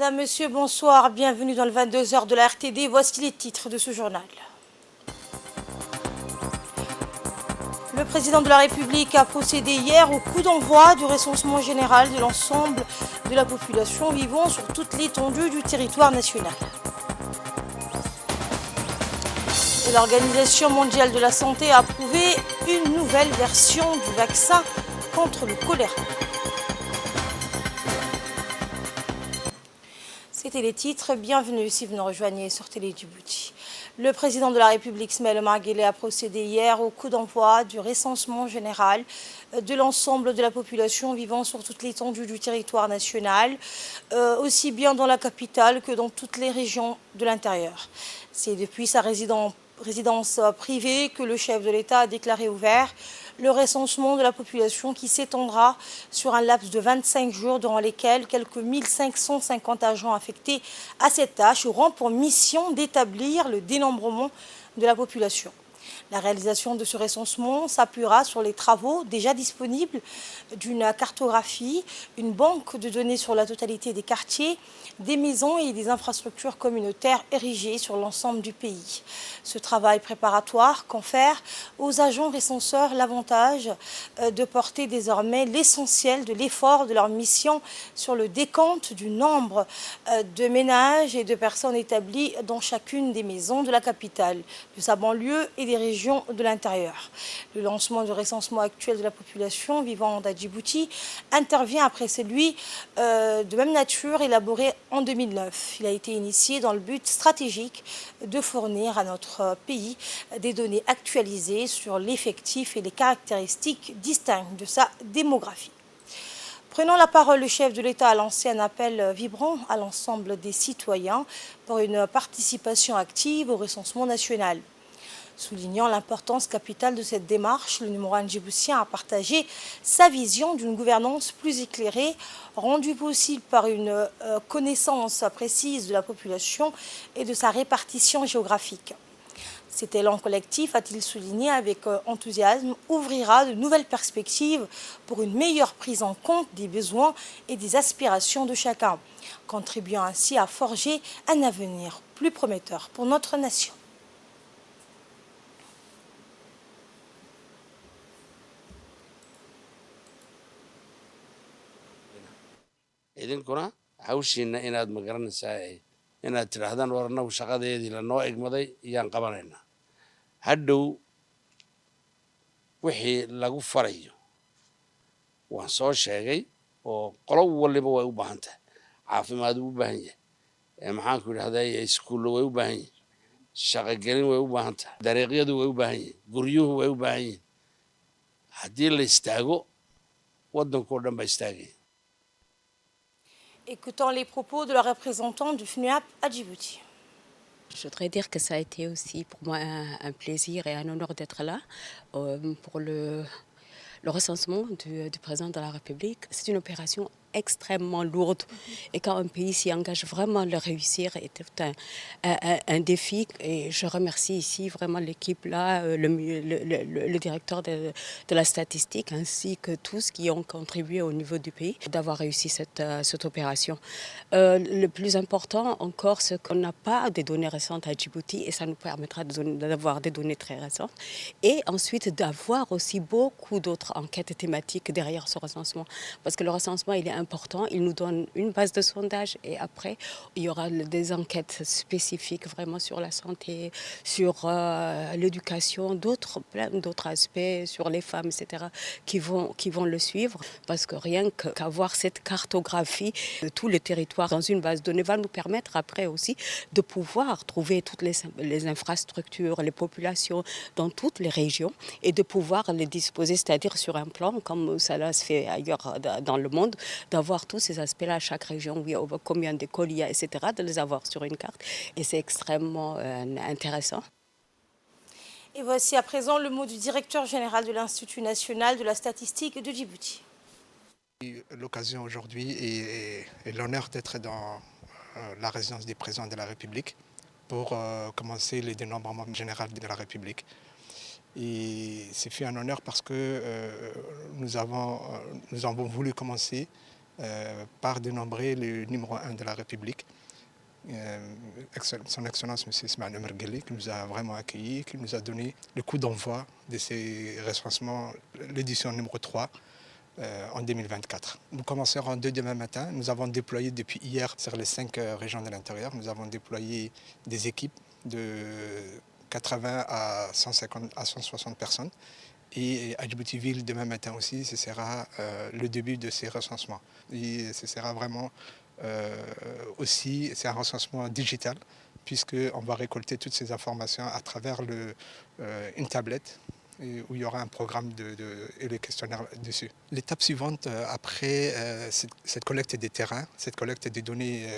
Madame, Monsieur, bonsoir. Bienvenue dans le 22h de la RTD. Voici les titres de ce journal. Le président de la République a procédé hier au coup d'envoi du recensement général de l'ensemble de la population vivant sur toute l'étendue du territoire national. Et l'Organisation mondiale de la santé a approuvé une nouvelle version du vaccin contre le choléra. C'était les titres. Bienvenue si vous nous rejoignez sur Télé Djibouti. Le président de la République, Ismaël Omar Guelleh, a procédé hier au coup d'envoi du recensement général de l'ensemble de la population vivant sur toute l'étendue du territoire national, aussi bien dans la capitale que dans toutes les régions de l'intérieur. C'est depuis sa résidence privée que le chef de l'État a déclaré ouvert le recensement de la population qui s'étendra sur un laps de 25 jours durant lesquels quelques 1550 agents affectés à cette tâche auront pour mission d'établir le dénombrement de la population. La réalisation de ce recensement s'appuiera sur les travaux déjà disponibles d'une cartographie, une banque de données sur la totalité des quartiers, des maisons et des infrastructures communautaires érigées sur l'ensemble du pays. Ce travail préparatoire confère aux agents recenseurs l'avantage de porter désormais l'essentiel de l'effort de leur mission sur le décompte du nombre de ménages et de personnes établies dans chacune des maisons de la capitale, de sa banlieue et des régions de l'intérieur. Le lancement du recensement actuel de la population vivant à Djibouti intervient après celui de même nature élaboré en 2009. Il a été initié dans le but stratégique de fournir à notre pays des données actualisées sur l'effectif et les caractéristiques distinctes de sa démographie. Prenant la parole, le chef de l'État a lancé un appel vibrant à l'ensemble des citoyens pour une participation active au recensement national. Soulignant l'importance capitale de cette démarche, le numéro 1 djiboutien a partagé sa vision d'une gouvernance plus éclairée, rendue possible par une connaissance précise de la population et de sa répartition géographique. Cet élan collectif, a-t-il souligné avec enthousiasme, ouvrira de nouvelles perspectives pour une meilleure prise en compte des besoins et des aspirations de chacun, contribuant ainsi à forger un avenir plus prometteur pour notre nation. idinkuna hawshiina inaad magaranaysaa inaad tidhaahdaan war annagu shaqadeedii lanoo egmaday iyaan qabanaynaa hadhow wixii lagu farayo waan soo sheegay oo qolo waliba way u baahan tahay caafimaad u baahan yahay maxaanku idhahdaa iskuullo way u baahan yihin shaqogelin way u baahan tahay dariiqyadu way u baahan yihin guryuhu way u baahan yihin haddii la istaago waddankoo dhan baa istaagaya. Écoutons les propos de la représentante du FNUAP à Djibouti. Je voudrais dire que ça a été aussi pour moi un plaisir et un honneur d'être là pour le recensement du président de la République. C'est une opération extrêmement lourde et quand un pays s'y engage vraiment le réussir est tout un défi et je remercie ici vraiment l'équipe là, le directeur de la statistique ainsi que tous qui ont contribué au niveau du pays d'avoir réussi cette opération. Le plus important encore c'est qu'on n'a pas des données récentes à Djibouti et ça nous permettra d'avoir des données très récentes et ensuite d'avoir aussi beaucoup d'autres enquêtes thématiques derrière ce recensement parce que le recensement il est important, il nous donne une base de sondage et après il y aura des enquêtes spécifiques vraiment sur la santé, sur l'éducation, plein d'autres aspects sur les femmes, etc. qui vont le suivre parce que rien qu'avoir cette cartographie de tout le territoire dans une base de données va nous permettre après aussi de pouvoir trouver toutes les infrastructures, les populations dans toutes les régions et de pouvoir les disposer, c'est-à-dire sur un plan comme ça se fait ailleurs dans le monde, d'avoir tous ces aspects-là à chaque région, oui, combien d'écoles il y a, etc., de les avoir sur une carte. Et c'est extrêmement intéressant. Et voici à présent le mot du directeur général de l'Institut national de la statistique de Djibouti. L'occasion aujourd'hui et l'honneur d'être dans la résidence du président de la République pour commencer le dénombrement général de la République. Et c'est fait un honneur parce que nous avons voulu commencer par dénombrer le numéro 1 de la République, son Excellence M. Ismaël Omar Guelleh, qui nous a vraiment accueillis, qui nous a donné le coup d'envoi de ces recensements, l'édition numéro 3, en 2024. Nous commencerons dès demain matin. Nous avons déployé depuis hier sur les 5 régions de l'intérieur, nous avons déployé des équipes de 80 à 150 à 160 personnes. Et à Djibouti-Ville, demain matin aussi, ce sera le début de ces recensements. Et ce sera vraiment aussi, c'est un recensement digital, puisqu'on va récolter toutes ces informations à travers une tablette où il y aura un programme et les questionnaires dessus. L'étape suivante, après cette collecte des terrains, cette collecte des données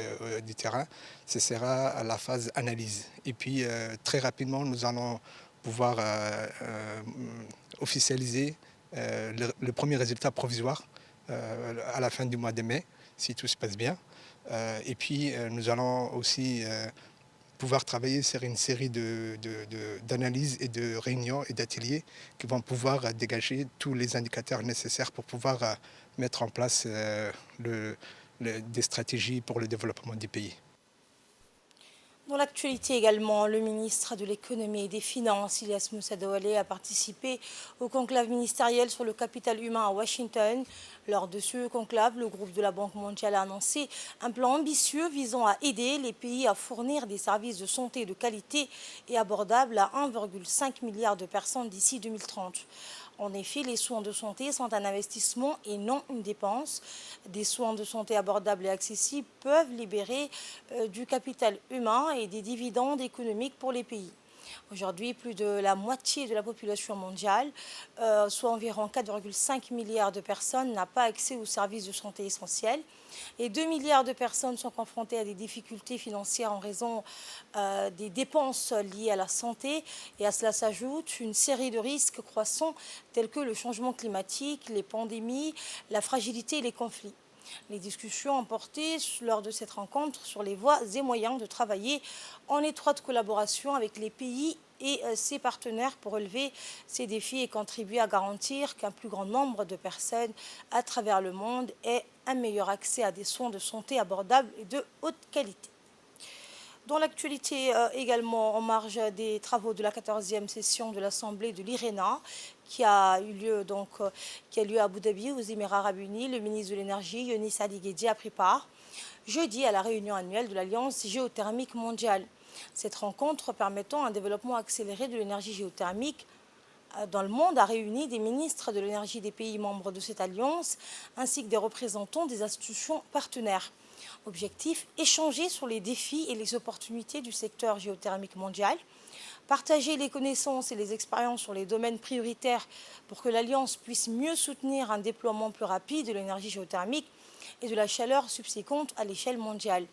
du terrain, ce sera la phase analyse. Et puis très rapidement, nous allons pouvoir officialiser le premier résultat provisoire à la fin du mois de mai, si tout se passe bien. Et puis nous allons aussi pouvoir travailler sur une série d'analyses et de réunions et d'ateliers qui vont pouvoir dégager tous les indicateurs nécessaires pour pouvoir mettre en place des stratégies pour le développement du pays. Dans l'actualité également, le ministre de l'économie et des finances, Ilyas Moussa Douale, a participé au conclave ministériel sur le capital humain à Washington. Lors de ce conclave, le groupe de la Banque mondiale a annoncé un plan ambitieux visant à aider les pays à fournir des services de santé de qualité et abordables à 1,5 milliard de personnes d'ici 2030. En effet, les soins de santé sont un investissement et non une dépense. Des soins de santé abordables et accessibles peuvent libérer du capital humain et des dividendes économiques pour les pays. Aujourd'hui, plus de la moitié de la population mondiale, soit environ 4,5 milliards de personnes, n'a pas accès aux services de santé essentiels. Et 2 milliards de personnes sont confrontées à des difficultés financières en raison des dépenses liées à la santé. Et à cela s'ajoute une série de risques croissants tels que le changement climatique, les pandémies, la fragilité et les conflits. Les discussions ont porté lors de cette rencontre sur les voies et moyens de travailler en étroite collaboration avec les pays et ses partenaires pour relever ces défis et contribuer à garantir qu'un plus grand nombre de personnes à travers le monde aient un meilleur accès à des soins de santé abordables et de haute qualité. Dans l'actualité également, en marge des travaux de la 14e session de l'Assemblée de l'IRENA, qui a eu lieu à Abu Dhabi, aux Émirats arabes unis, le ministre de l'Énergie, Yonis Ali Guedji, a pris part jeudi à la réunion annuelle de l'Alliance géothermique mondiale. Cette rencontre permettant un développement accéléré de l'énergie géothermique dans le monde a réuni des ministres de l'énergie des pays membres de cette alliance, ainsi que des représentants des institutions partenaires. Objectif, échanger sur les défis et les opportunités du secteur géothermique mondial, partager les connaissances et les expériences sur les domaines prioritaires pour que l'Alliance puisse mieux soutenir un déploiement plus rapide de l'énergie géothermique et de la chaleur subséquente à l'échelle mondiale.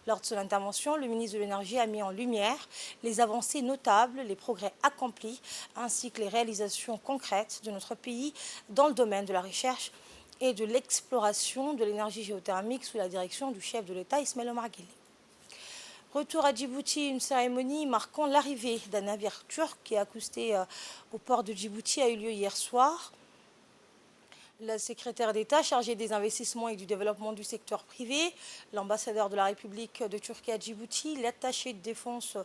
Lors de son intervention, le ministre de l'Énergie a mis en lumière les avancées notables, les progrès accomplis, ainsi que les réalisations concrètes de notre pays dans le domaine de la recherche et de l'exploration de l'énergie géothermique sous la direction du chef de l'État, Ismaël Omar Guelleh. Retour à Djibouti, une cérémonie marquant l'arrivée d'un navire turc qui a accosté au port de Djibouti a eu lieu hier soir. La secrétaire d'État chargée des investissements et du développement du secteur privé, l'ambassadeur de la République de Turquie à Djibouti, l'attaché de défense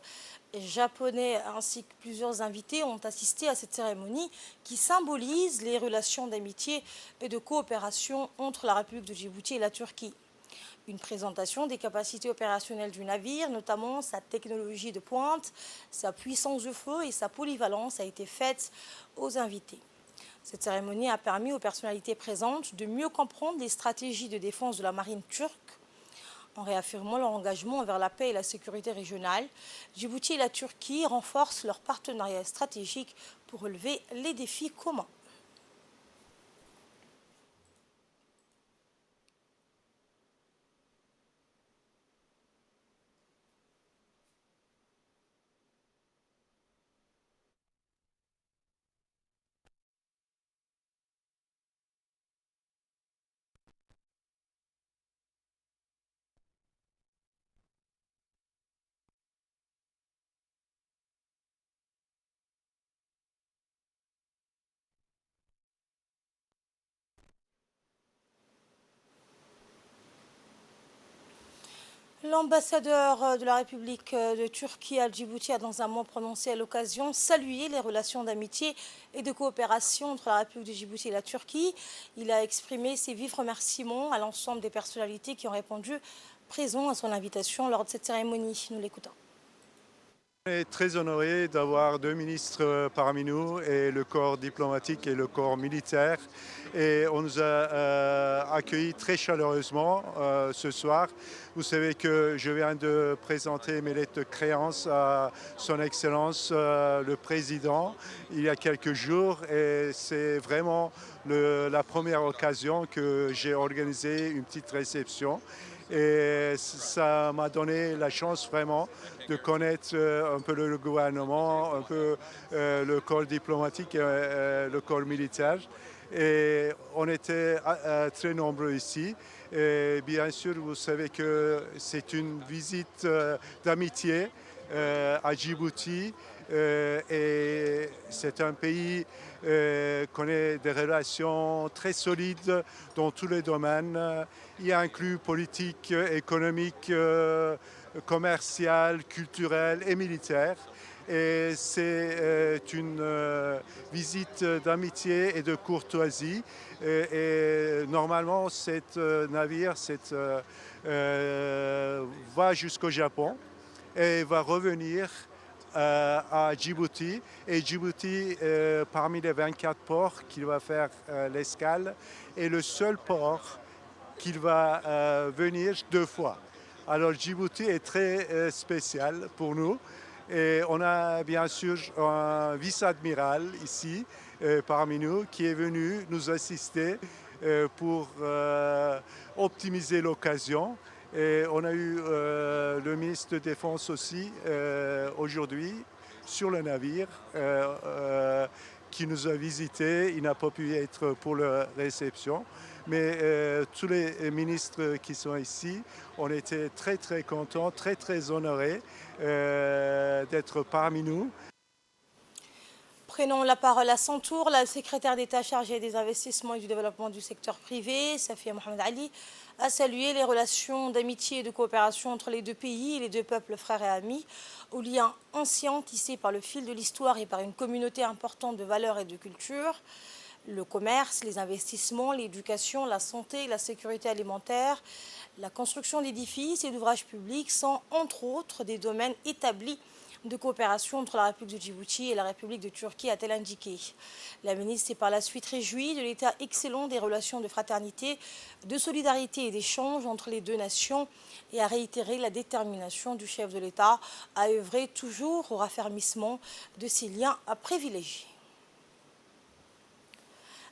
japonais ainsi que plusieurs invités ont assisté à cette cérémonie qui symbolise les relations d'amitié et de coopération entre la République de Djibouti et la Turquie. Une présentation des capacités opérationnelles du navire, notamment sa technologie de pointe, sa puissance de feu et sa polyvalence, a été faite aux invités. Cette cérémonie a permis aux personnalités présentes de mieux comprendre les stratégies de défense de la marine turque en réaffirmant leur engagement envers la paix et la sécurité régionale. Djibouti et la Turquie renforcent leur partenariat stratégique pour relever les défis communs. L'ambassadeur de la République de Turquie à Djibouti a dans un mot prononcé à l'occasion salué les relations d'amitié et de coopération entre la République de Djibouti et la Turquie. Il a exprimé ses vifs remerciements à l'ensemble des personnalités qui ont répondu présents à son invitation lors de cette cérémonie. Nous l'écoutons. On est très honoré d'avoir deux ministres parmi nous, et le corps diplomatique et le corps militaire. Et on nous a accueillis très chaleureusement ce soir. Vous savez que je viens de présenter mes lettres de créance à Son Excellence le Président il y a quelques jours. Et c'est vraiment la première occasion que j'ai organisé une petite réception. Et ça m'a donné la chance vraiment de connaître un peu le gouvernement, un peu le corps diplomatique et le corps militaire. Et on était très nombreux ici. Et bien sûr, vous savez que c'est une visite d'amitié à Djibouti. Et c'est un pays qui connaît des relations très solides dans tous les domaines. Il inclut politique, économique, commercial, culturel et militaire. Et c'est une visite d'amitié et de courtoisie. Et normalement, cet navire va jusqu'au Japon et va revenir à Djibouti. Et Djibouti, parmi les 24 ports qu'il va faire l'escale, est le seul port qu'il va venir 2 fois. Alors Djibouti est très spécial pour nous. Et on a bien sûr un vice-admiral ici parmi nous qui est venu nous assister pour optimiser l'occasion. Et on a eu le ministre de Défense aussi aujourd'hui sur le navire qui nous a visités. Il n'a pas pu être pour la réception. Mais tous les ministres qui sont ici, on était très très contents, très très honorés d'être parmi nous. Prenons la parole à son tour, la secrétaire d'État chargée des investissements et du développement du secteur privé, Safia Mohamed Ali, a salué les relations d'amitié et de coopération entre les deux pays et les deux peuples frères et amis, aux liens anciens tissés par le fil de l'histoire et par une communauté importante de valeurs et de culture. Le commerce, les investissements, l'éducation, la santé, la sécurité alimentaire, la construction d'édifices et d'ouvrages publics sont, entre autres, des domaines établis de coopération entre la République de Djibouti et la République de Turquie, a-t-elle indiqué. La ministre s'est par la suite réjouie de l'état excellent des relations de fraternité, de solidarité et d'échange entre les deux nations et a réitéré la détermination du chef de l'État à œuvrer toujours au raffermissement de ces liens privilégiés.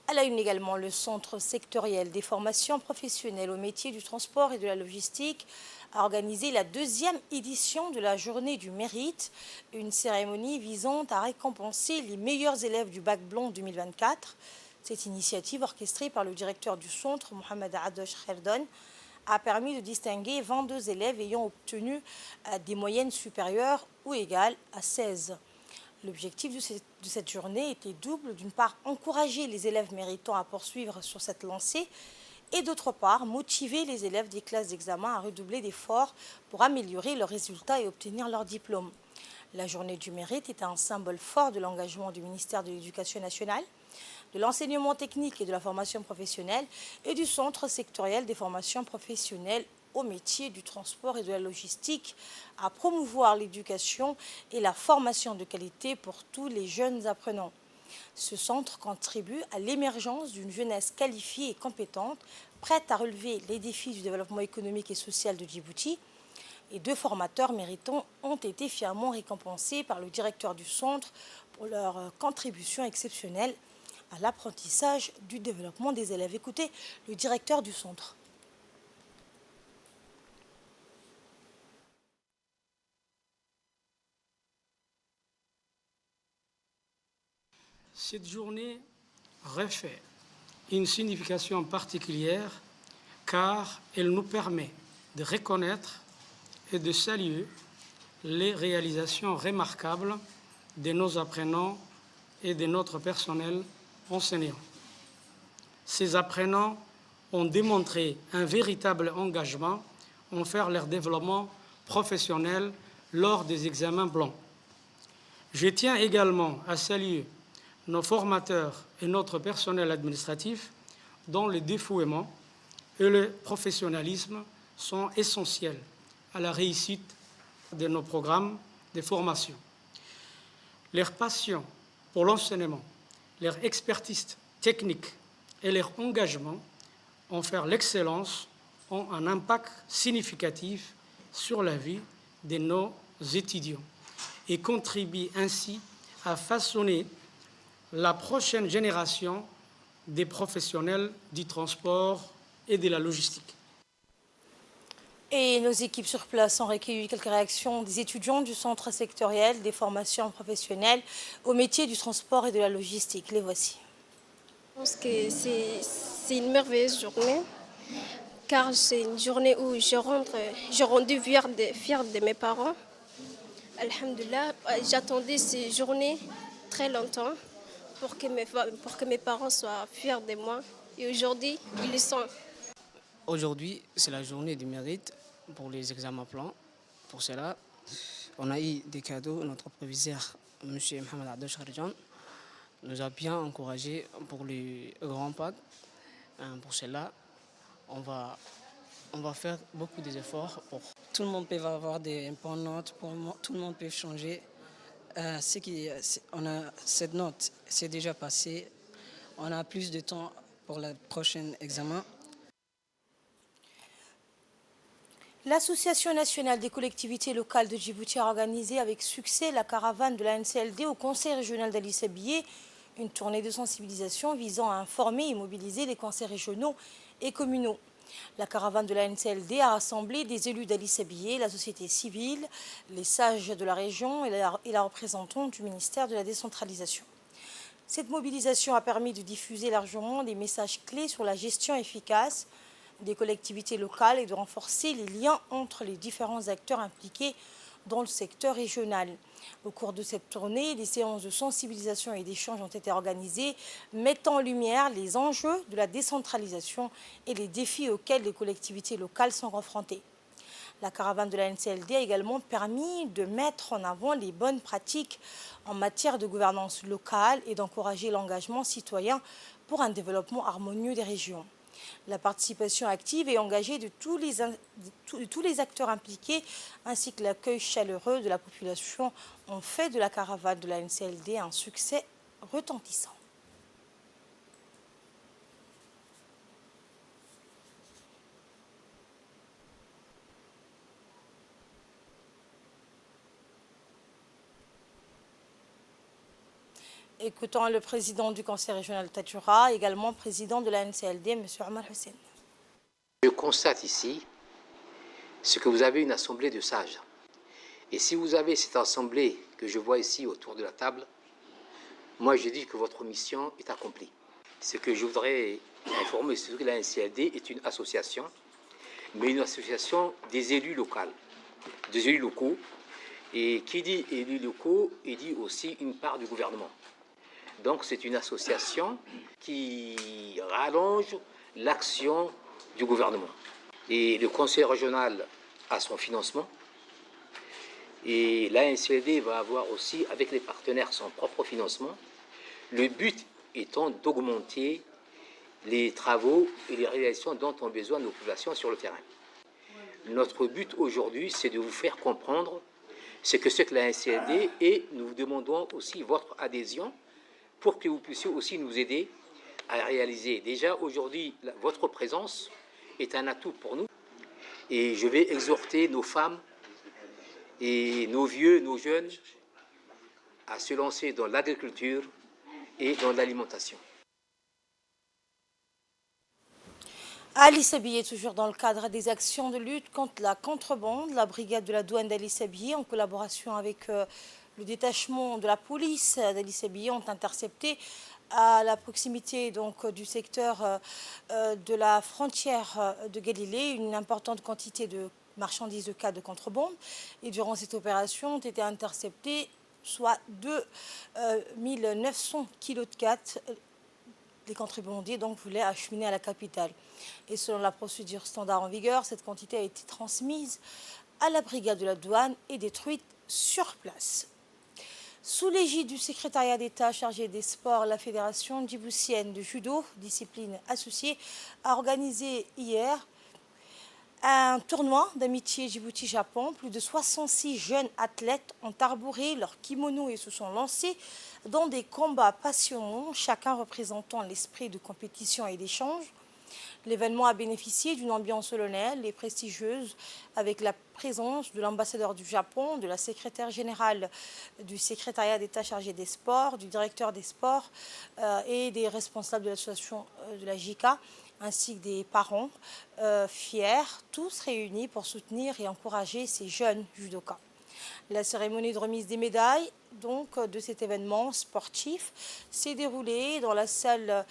À la une également, le Centre sectoriel des formations professionnelles au métier du transport et de la logistique a organisé la 2e édition de la Journée du Mérite, une cérémonie visant à récompenser les meilleurs élèves du Bac Blanc 2024. Cette initiative, orchestrée par le directeur du centre, Mohamed Adosh Kherdon, a permis de distinguer 22 élèves ayant obtenu des moyennes supérieures ou égales à 16. L'objectif de cette journée était double. D'une part, encourager les élèves méritants à poursuivre sur cette lancée et d'autre part, motiver les élèves des classes d'examen à redoubler d'efforts pour améliorer leurs résultats et obtenir leur diplôme. La journée du mérite est un symbole fort de l'engagement du ministère de l'Éducation nationale, de l'enseignement technique et de la formation professionnelle et du Centre sectoriel des formations professionnelles au métier du transport et de la logistique, à promouvoir l'éducation et la formation de qualité pour tous les jeunes apprenants. Ce centre contribue à l'émergence d'une jeunesse qualifiée et compétente, prête à relever les défis du développement économique et social de Djibouti. Et 2 formateurs méritants ont été fièrement récompensés par le directeur du centre pour leur contribution exceptionnelle à l'apprentissage du développement des élèves. Écoutez le directeur du centre. Cette journée revêt une signification particulière car elle nous permet de reconnaître et de saluer les réalisations remarquables de nos apprenants et de notre personnel enseignant. Ces apprenants ont démontré un véritable engagement en faire leur développement professionnel lors des examens blancs. Je tiens également à saluer nos formateurs et notre personnel administratif dont le dévouement et le professionnalisme sont essentiels à la réussite de nos programmes de formation. Leur passion pour l'enseignement, leur expertise technique et leur engagement envers l'excellence ont un impact significatif sur la vie de nos étudiants et contribuent ainsi à façonner la prochaine génération des professionnels du transport et de la logistique. Et nos équipes sur place ont recueilli quelques réactions des étudiants du centre sectoriel des formations professionnelles au métier du transport et de la logistique. Les voici. Je pense que c'est une merveilleuse journée, car c'est une journée où je rendu fière de mes parents. Alhamdulillah, j'attendais ces journées très longtemps pour que mes parents soient fiers de moi. Et aujourd'hui, ils le sont. Aujourd'hui, c'est la journée du mérite pour les examens plans. Pour cela, on a eu des cadeaux. Notre proviseur, M. Mohamed Adosh Kharjan, nous a bien encouragés pour les grands packs. Pour cela, on va faire beaucoup d'efforts. Tout le monde peut avoir des bonnes notes, tout le monde peut changer. On a cette note, c'est déjà passé. On a plus de temps pour le prochain examen. L'Association nationale des collectivités locales de Djibouti a organisé avec succès la caravane de la NCLD au Conseil régional d'Ali Sabié, une tournée de sensibilisation visant à informer et mobiliser les conseils régionaux et communaux. La caravane de la NCLD a rassemblé des élus d'Ali Sabié, la société civile, les sages de la région et la représentante du ministère de la décentralisation. Cette mobilisation a permis de diffuser largement des messages clés sur la gestion efficace des collectivités locales et de renforcer les liens entre les différents acteurs impliqués dans le secteur régional. Au cours de cette tournée, des séances de sensibilisation et d'échange ont été organisées, mettant en lumière les enjeux de la décentralisation et les défis auxquels les collectivités locales sont confrontées. La caravane de la NCLD a également permis de mettre en avant les bonnes pratiques en matière de gouvernance locale et d'encourager l'engagement citoyen pour un développement harmonieux des régions. La participation active et engagée de tous les acteurs impliqués ainsi que l'accueil chaleureux de la population ont fait de la caravane de la NCLD un succès retentissant. Écoutons le président du conseil régional Tadjoura, également président de la NCLD, M. Omar Hussein. Je constate ici ce que vous avez une assemblée de sages. Et si vous avez cette assemblée que je vois ici autour de la table, moi je dis que votre mission est accomplie. Ce que je voudrais informer, c'est que la NCLD est une association, mais une association des élus locaux. Et qui dit élus locaux, il dit aussi une part du gouvernement. Donc c'est une association qui rallonge l'action du gouvernement. Et le conseil régional a son financement. Et la NCLD va avoir aussi, avec les partenaires, son propre financement. Le but étant d'augmenter les travaux et les réalisations dont ont besoin nos populations sur le terrain. Notre but aujourd'hui, c'est de vous faire comprendre ce que c'est que la NCLD et nous vous demandons aussi votre adhésion pour que vous puissiez aussi nous aider à réaliser. Déjà aujourd'hui, votre présence est un atout pour nous et je vais exhorter nos femmes et nos vieux, nos jeunes à se lancer dans l'agriculture et dans l'alimentation. Ali Sabié, toujours dans le cadre des actions de lutte contre la contrebande, la brigade de la douane d'Ali Sabié, en collaboration avec le détachement de la police d'Ali Sabié, ont intercepté à la proximité donc, du secteur de la frontière de Galilée une importante quantité de marchandises de cas de contrebande. Et durant cette opération ont été interceptés soit 2 900 kg de les contrebandiers donc voulaient acheminer à la capitale. Et selon la procédure standard en vigueur, cette quantité a été transmise à la brigade de la douane et détruite sur place. Sous l'égide du secrétariat d'État chargé des sports, la Fédération djiboutienne de judo, discipline associée, a organisé hier un tournoi d'amitié Djibouti-Japon. Plus de 66 jeunes athlètes ont arboré leur kimono et se sont lancés dans des combats passionnants, chacun représentant l'esprit de compétition et d'échange. L'événement a bénéficié d'une ambiance solennelle et prestigieuse avec la présence de l'ambassadeur du Japon, de la secrétaire générale du secrétariat d'État chargé des sports, du directeur des sports et des responsables de l'association de la JICA, ainsi que des parents fiers, tous réunis pour soutenir et encourager ces jeunes judokas. La cérémonie de remise des médailles de cet événement sportif s'est déroulée dans la salle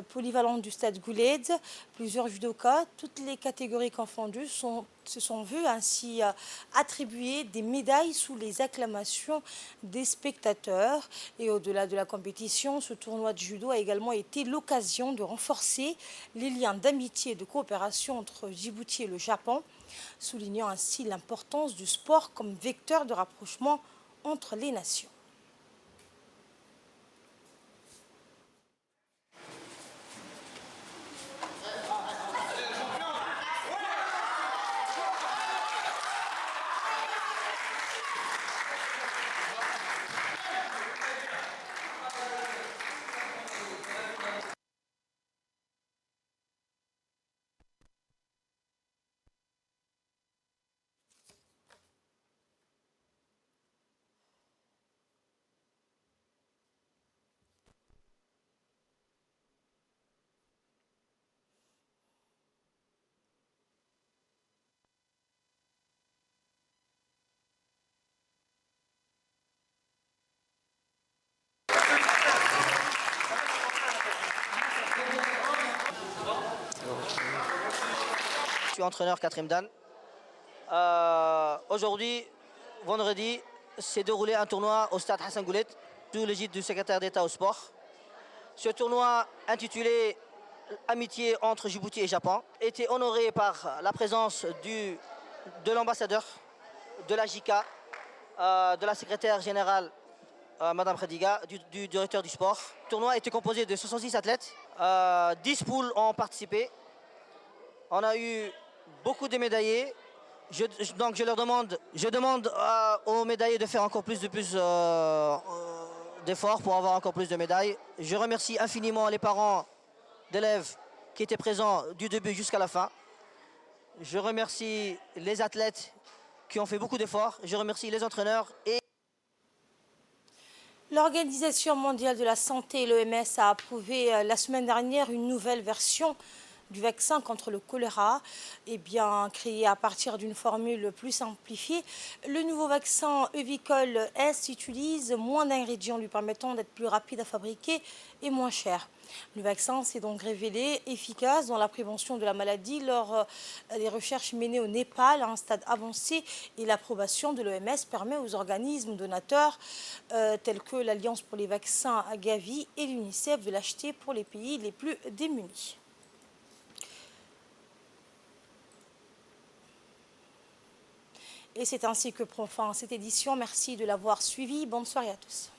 polyvalente du stade Gouled. Plusieurs judokas, toutes les catégories confondues, se sont vus ainsi attribuer des médailles sous les acclamations des spectateurs. Et au-delà de la compétition, ce tournoi de judo a également été l'occasion de renforcer les liens d'amitié et de coopération entre Djibouti et le Japon, soulignant ainsi l'importance du sport comme vecteur de rapprochement entre les nations. Je suis entraîneur Karim Dan. Aujourd'hui, vendredi, s'est déroulé un tournoi au stade Hassan Goulet, sous l'égide du secrétaire d'État au sport. Ce tournoi, intitulé Amitié entre Djibouti et Japon, était honoré par la présence de l'ambassadeur, de la JICA, de la secrétaire générale, Madame Khadiga, du directeur du sport. Le tournoi était composé de 66 athlètes. 10 poules ont participé. On a eu beaucoup de médaillés. Donc je demande aux médaillés de faire encore plus d'efforts pour avoir encore plus de médailles. Je remercie infiniment les parents d'élèves qui étaient présents du début jusqu'à la fin. Je remercie les athlètes qui ont fait beaucoup d'efforts. Je remercie les entraîneurs et... L'Organisation mondiale de la santé, l'OMS, a approuvé la semaine dernière une nouvelle version du vaccin contre le choléra, créé à partir d'une formule plus simplifiée. Le nouveau vaccin Euvichol S utilise moins d'ingrédients lui permettant d'être plus rapide à fabriquer et moins cher. Le vaccin s'est donc révélé efficace dans la prévention de la maladie lors des recherches menées au Népal à un stade avancé, et l'approbation de l'OMS permet aux organismes donateurs tels que l'Alliance pour les vaccins à Gavi et l'UNICEF de l'acheter pour les pays les plus démunis. Et c'est ainsi que prend fin cette édition. Merci de l'avoir suivi. Bonne soirée à tous.